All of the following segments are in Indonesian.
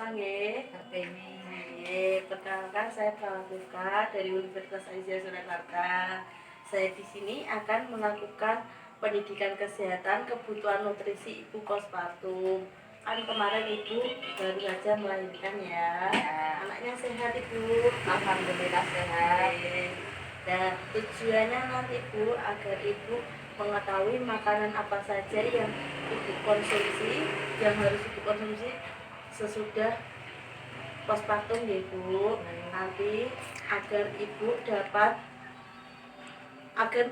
Perkenalkan nggih. Kartini. Perkenalkan saya Pramuka dari Universitas Asia Surakarta. Saya di sini akan melakukan pendidikan kesehatan kebutuhan nutrisi ibu postpartum. Kan kemarin ibu baru saja melahirkan ya. Anaknya sehat ibu. Alhamdulillah sehat. Dan tujuannya nanti ibu agar ibu mengetahui makanan apa saja yang ibu konsumsi, yang harus ibu konsumsi sesudah postpartum ya ibu. Nanti agar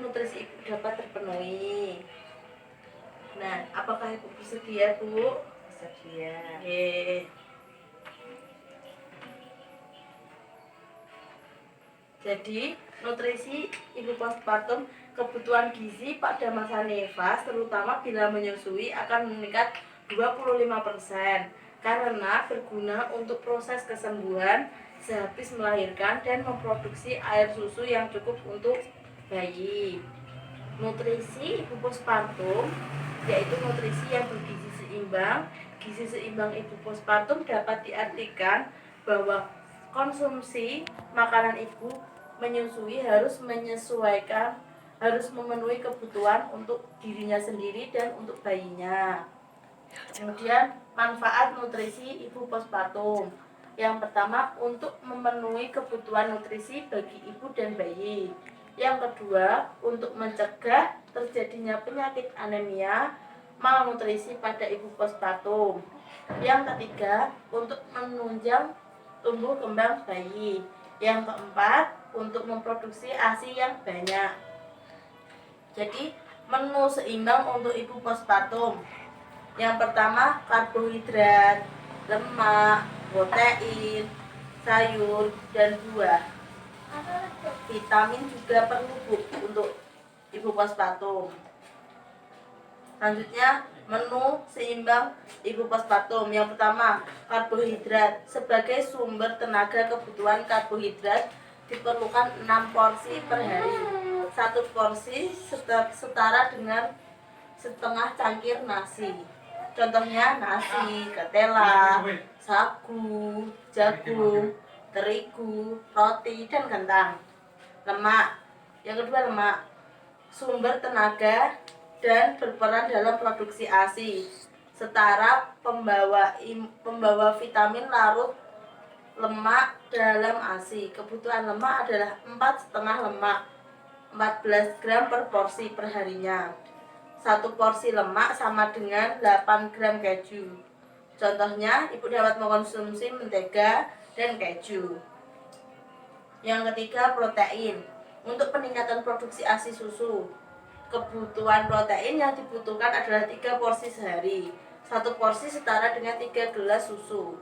nutrisi ibu dapat terpenuhi. Nah, apakah ibu bersedia bu? Sedia. Jadi, nutrisi ibu postpartum, kebutuhan gizi pada masa nifas, terutama bila menyusui, akan meningkat 25% karena berguna untuk proses kesembuhan sehabis melahirkan dan memproduksi air susu yang cukup untuk bayi. Nutrisi ibu postpartum yaitu nutrisi yang bergizi seimbang. Gizi seimbang ibu postpartum dapat diartikan bahwa konsumsi makanan ibu menyusui harus memenuhi kebutuhan untuk dirinya sendiri dan untuk bayinya. Kemudian manfaat nutrisi ibu postpartum. Yang pertama, untuk memenuhi kebutuhan nutrisi bagi ibu dan bayi. Yang kedua, untuk mencegah terjadinya penyakit anemia, malnutrisi pada ibu postpartum. Yang ketiga, untuk menunjang tumbuh kembang bayi. Yang keempat, untuk memproduksi ASI yang banyak. Jadi, menu seimbang untuk ibu postpartum. Yang pertama, karbohidrat, lemak, protein, sayur, dan buah. Vitamin juga perlu bu untuk ibu postpartum. Selanjutnya, menu seimbang ibu postpartum. Yang pertama, karbohidrat. Sebagai sumber tenaga, kebutuhan karbohidrat diperlukan 6 porsi per hari. Satu porsi setara dengan setengah cangkir nasi. Contohnya nasi, ketela, sagu, jagung, terigu, roti, dan kentang. Lemak. Yang kedua, lemak. Sumber tenaga dan berperan dalam produksi ASI. Setara pembawa vitamin larut lemak dalam ASI. Kebutuhan lemak adalah 4,5 lemak, 14 gram per porsi per harinya. Satu porsi lemak sama dengan 8 gram keju. Contohnya, ibu dapat mengkonsumsi mentega dan keju. Yang ketiga, protein. Untuk peningkatan produksi ASI susu, kebutuhan protein yang dibutuhkan adalah 3 porsi sehari. Satu porsi setara dengan 3 gelas susu.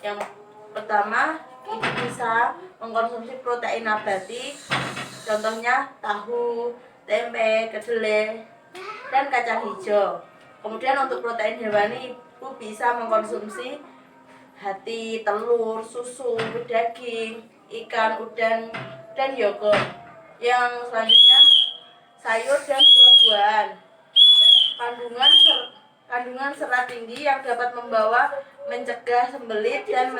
Yang pertama, ibu bisa mengkonsumsi protein nabati, contohnya tahu, tempe, kedelai, dan kacang hijau. Kemudian untuk protein hewani, ibu bisa mengkonsumsi hati, telur, susu, daging, ikan, udang, dan yogurt. Yang selanjutnya, sayur dan buah-buahan. Kandungan serat tinggi yang dapat mencegah sembelit dan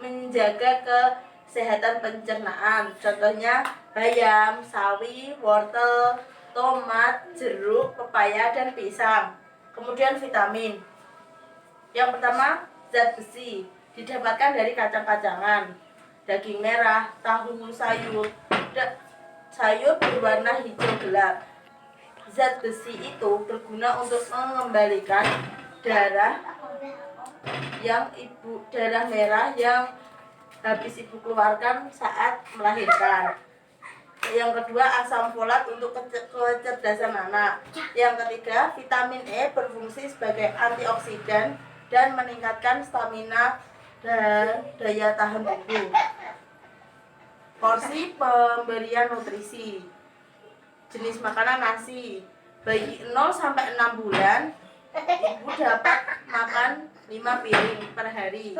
menjaga kesehatan pencernaan. Contohnya bayam, sawi, wortel, tomat, jeruk, pepaya, dan pisang. Kemudian vitamin. Yang pertama, zat besi didapatkan dari kacang-kacangan, daging merah, tahu, sayur berwarna hijau gelap. Zat besi itu berguna untuk mengembalikan darah merah yang habis ibu keluarkan saat melahirkan. Yang kedua, asam folat untuk kecerdasan anak. Yang ketiga, vitamin E berfungsi sebagai antioksidan dan meningkatkan stamina dan daya tahan tubuh. Porsi pemberian nutrisi. Jenis makanan nasi. Bayi 0 sampai 6 bulan, ibu dapat makan 5 piring per hari.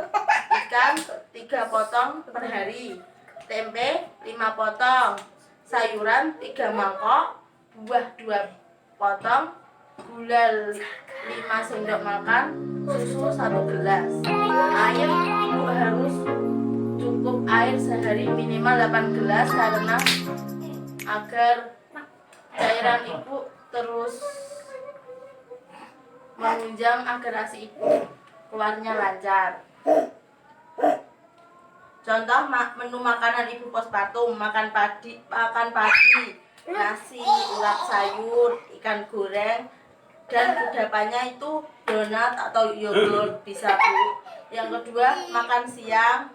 Ikan 3 potong per hari. Tempe 5 potong. Sayuran 3 mangkok. Buah 2 potong. Gula 5 sendok makan. Susu 1 gelas. Air air sehari minimal 8 gelas karena agar cairan ibu terus menunjang agar ASI ibu keluarnya lancar. Contoh menu makanan ibu postpartum: makan pagi, nasi, urat sayur, ikan goreng, dan kudapannya itu donat atau yogurt bisa Bu. Yang kedua, makan siang.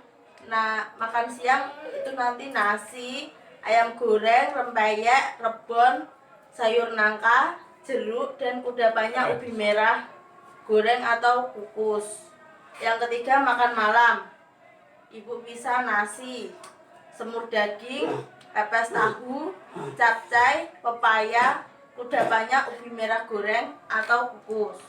Nah, makan siang itu nanti nasi, ayam goreng, rempeyek, rebon, sayur nangka, jeruk, dan kudapannya ubi merah goreng atau kukus. Yang ketiga, makan malam. Ibu bisa nasi, semur daging, pepes tahu, capcay, pepaya, kudapannya ubi merah goreng atau kukus.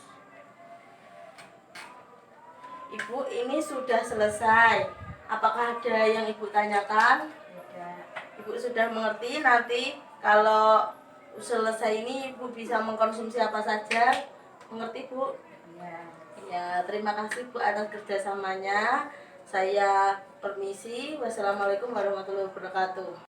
Ibu, ini sudah selesai. Apakah ada yang ibu tanyakan? Tidak. Ibu sudah mengerti. Nanti kalau selesai ini ibu bisa mengkonsumsi apa saja. Mengerti Bu? Iya. Ya, terima kasih Bu atas kerjasamanya. Saya permisi. Wassalamualaikum warahmatullahi wabarakatuh.